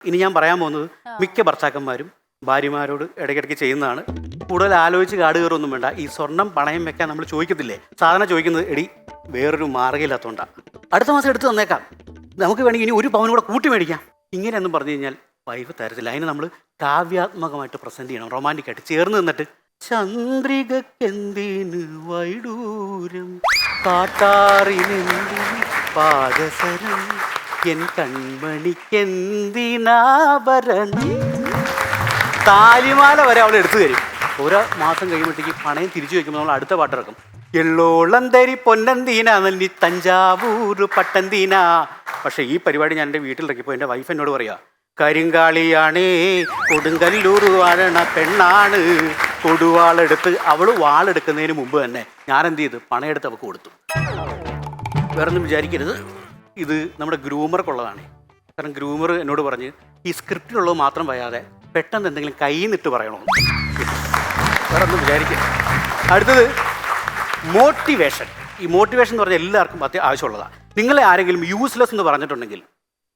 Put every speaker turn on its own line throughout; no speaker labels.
ഇനി ഞാൻ പറയാൻ പോകുന്നത് മിക്ക ഭർത്താക്കന്മാരും ഭാര്യമാരോട് ഇടയ്ക്കിടയ്ക്ക് ചെയ്യുന്നതാണ്. കൂടുതൽ ആലോചിച്ച് കാട് കയറൊന്നും വേണ്ട. ഈ സ്വർണം പണയം വെക്കാൻ നമ്മൾ ചോദിക്കത്തില്ലേ, സാധാരണ ചോദിക്കുന്നത് എടി വേറൊരു മാർഗ്ഗമില്ലാത്തതുകൊണ്ടാണ്, അടുത്ത മാസം എടുത്ത് തന്നേക്കാം, നമുക്ക് വേണമെങ്കിൽ ഇനി 1 പവൻ കൂടെ കൂട്ടി മേടിക്കാം, ഇങ്ങനെയൊന്നും പറഞ്ഞു കഴിഞ്ഞാൽ വൈഫ് തരത്തില്ല. അതിന് നമ്മൾ കാവ്യാത്മകമായിട്ട് പ്രസന്റ് ചെയ്യണം, റൊമാൻറ്റിക്കായിട്ട് ചേർന്ന് നിന്നിട്ട് ചന്ദ്രികക്കെന്തിന് വൈഡൂരം കാട്ടാറിനെന്തിന് പാദസരം എൻ കൺമണിക്കെന്തിനാഭരണം. താലിമാല വരെ അവൾ എടുത്തു തരും. ഓരോ മാസം കഴിയുമ്പോഴത്തേക്ക് പണയം തിരിച്ചു വയ്ക്കുമ്പോൾ നമ്മൾ അടുത്ത പാട്ടിറക്കും. എള്ളോളം തരി പൊന്നന്തീന നെല്ലി തഞ്ചാവൂർ പട്ടന്തീന. പക്ഷേ ഈ പരിപാടി ഞാൻ എൻ്റെ വീട്ടിലിറക്കിയപ്പോൾ എൻ്റെ വൈഫ് എന്നോട് പറയുക, കരിങ്കാളിയാണേ കൊടുങ്കല്ലൂർ വാഴണ പെണ്ണാണ്. കൊടുവാളെടുത്ത് അവൾ വാളെടുക്കുന്നതിന് മുമ്പ് തന്നെ ഞാൻ എന്ത് ചെയ്തു, പണയെടുത്ത് അവൾക്ക് കൊടുത്തു. വേറൊന്നും വിചാരിക്കരുത്, ഇത് നമ്മുടെ ഗ്രൂമർക്കുള്ളതാണ്. കാരണം ഗ്രൂമർ എന്നോട് പറഞ്ഞ് ഈ സ്ക്രിപ്റ്റിലുള്ളത് മാത്രം പറയാതെ പെട്ടെന്ന് എന്തെങ്കിലും കയ്യിൽ നിന്നിട്ട് പറയണോ, വേറൊന്നും വിചാരിക്കരുത്. അടുത്തത് മോട്ടിവേഷൻ. ഈ മോട്ടിവേഷൻ എന്ന് പറഞ്ഞാൽ എല്ലാവർക്കും ആവശ്യമുള്ളതാണ്. നിങ്ങളെ ആരെങ്കിലും യൂസ്ലെസ് എന്ന് പറഞ്ഞിട്ടുണ്ടെങ്കിൽ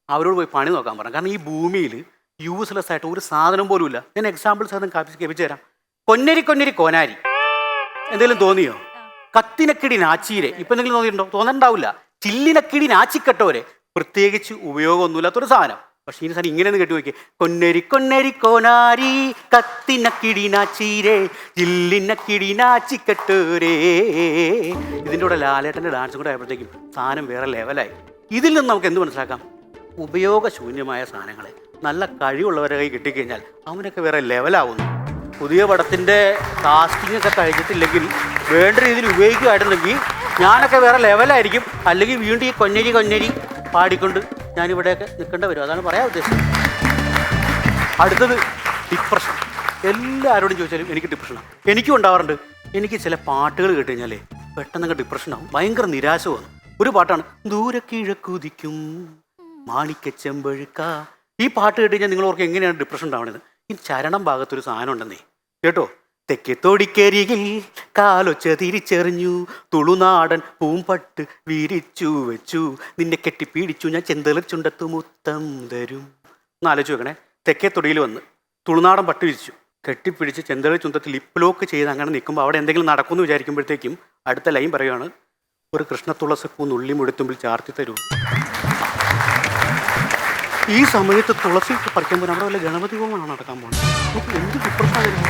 അവരോട് പോയി പണി നോക്കാൻ പറയാം. കാരണം ഈ ഭൂമിയിൽ യൂസ്ലെസ് ആയിട്ട് ഒരു സാധനം പോലും ഇല്ല. ഞാൻ എക്സാമ്പിൾസ് അതും കേൾപ്പിച്ചു തരാം. കൊന്നരി കോനാരി എന്തെങ്കിലും തോന്നിയോ? കത്തിനക്കിടി നാച്ചീരെ ഇപ്പം എന്തെങ്കിലും തോന്നിയിട്ടുണ്ടോ? തോന്നണ്ടാവില്ല. ചില്ലിനക്കിടി നാച്ചിക്കട്ടോരെ പ്രത്യേകിച്ച് ഉപയോഗമൊന്നുമില്ലാത്തൊരു സാധനം. പക്ഷേ ഈ സാധനം ഇങ്ങനെയൊന്ന് കേട്ട് നോക്കിയേ, കൊന്നരി കോനാരി കത്തിനക്കിടി നാച്ചീരെ ചില്ലിനക്കിടി നാച്ചിക്കട്ടോരേ. ഇതിൻ്റെ കൂടെ ലാലേട്ടൻ്റെ ഡാൻസും കൂടെ ആയപ്പോഴത്തേക്കും സാധനം വേറെ ലെവലായി. ഇതിൽ നിന്ന് നമുക്ക് എന്ത് മനസ്സിലാക്കാം? ഉപയോഗശൂന്യമായ സാധനങ്ങളെ നല്ല കഴിവുള്ളവരെ കൈ കിട്ടിക്കഴിഞ്ഞാൽ അവനൊക്കെ വേറെ ലെവലാവുന്നു. പുതിയ പടത്തിൻ്റെ കാസ്റ്റിംഗ് ഒക്കെ കഴിഞ്ഞിട്ടില്ലെങ്കിൽ വേണ്ട രീതിയിൽ ഉപയോഗിക്കുകയായിരുന്നെങ്കിൽ ഞാനൊക്കെ വേറെ ലെവലായിരിക്കും. അല്ലെങ്കിൽ വീണ്ടും ഈ കൊന്നരി പാടിക്കൊണ്ട് ഞാനിവിടെയൊക്കെ നിൽക്കേണ്ടി വരും. അതാണ് പറയാൻ ഉദ്ദേശിച്ചത്. അടുത്തത് ഡിപ്രഷൻ. എല്ലാവരോടും ചോദിച്ചാലും എനിക്ക് ഡിപ്രഷനാണ്. എനിക്കും ഉണ്ടാവാറുണ്ട്. എനിക്ക് ചില പാട്ടുകൾ കേട്ട് കഴിഞ്ഞാലേ പെട്ടെന്നൊക്കെ ഡിപ്രഷനാവും, ഭയങ്കര നിരാശ വന്നു. ഒരു പാട്ടാണ് ദൂരെ കിഴക്കുതിക്കും മാണിക്കച്ചെമ്പഴുക്ക. ഈ പാട്ട് കേട്ട് കഴിഞ്ഞാൽ നിങ്ങൾ ഓർക്ക് എങ്ങനെയാണ് ഡിപ്രഷൻ ഉണ്ടാവുന്നത്? ഈ ചരണം ഭാഗത്തൊരു സാധനം ഉണ്ടെന്നേ കേട്ടോ. തെക്കേ തൊടിക്കരികിൽ കാലൊച്ച തിരിച്ചെറിഞ്ഞു തുളുനാടൻ പൂമ്പട്ട് വിരിച്ചു വെച്ചു നിന്നെ കെട്ടിപ്പിടിച്ചു ഞാൻ ചെന്തളിർ ചുണ്ടത്തു മുത്തം തരും. ഒന്ന് ആലോചിച്ച് വെക്കണേ. തെക്കേ തൊടിയിൽ വന്ന് തുളുനാടൻ പട്ട് വിരിച്ചു കെട്ടിപ്പിടിച്ച് ചെന്തളിർ ചുണ്ടത്ത് ലിപ്പ് ലോക്ക് ചെയ്ത് അങ്ങനെ നിൽക്കുമ്പോൾ അവിടെ എന്തെങ്കിലും നടക്കുമെന്ന് വിചാരിക്കുമ്പോഴത്തേക്കും അടുത്ത ലൈൻ പറയുകയാണ്, ഒരു കൃഷ്ണത്തുളസിപ്പൂ നുള്ളി മുഴുത്തുമ്പിൽ ചാർത്തി തരൂ. ഈ സമയത്ത് തുളസി പറിക്കാൻ പോകുമ്പോൾ നമ്മുടെ വല്ല ഗണപതി ഹോമമാണ് നടക്കാൻ പോകുന്നത്. എന്ത് ഡിപ്രഷനായിരുന്നു.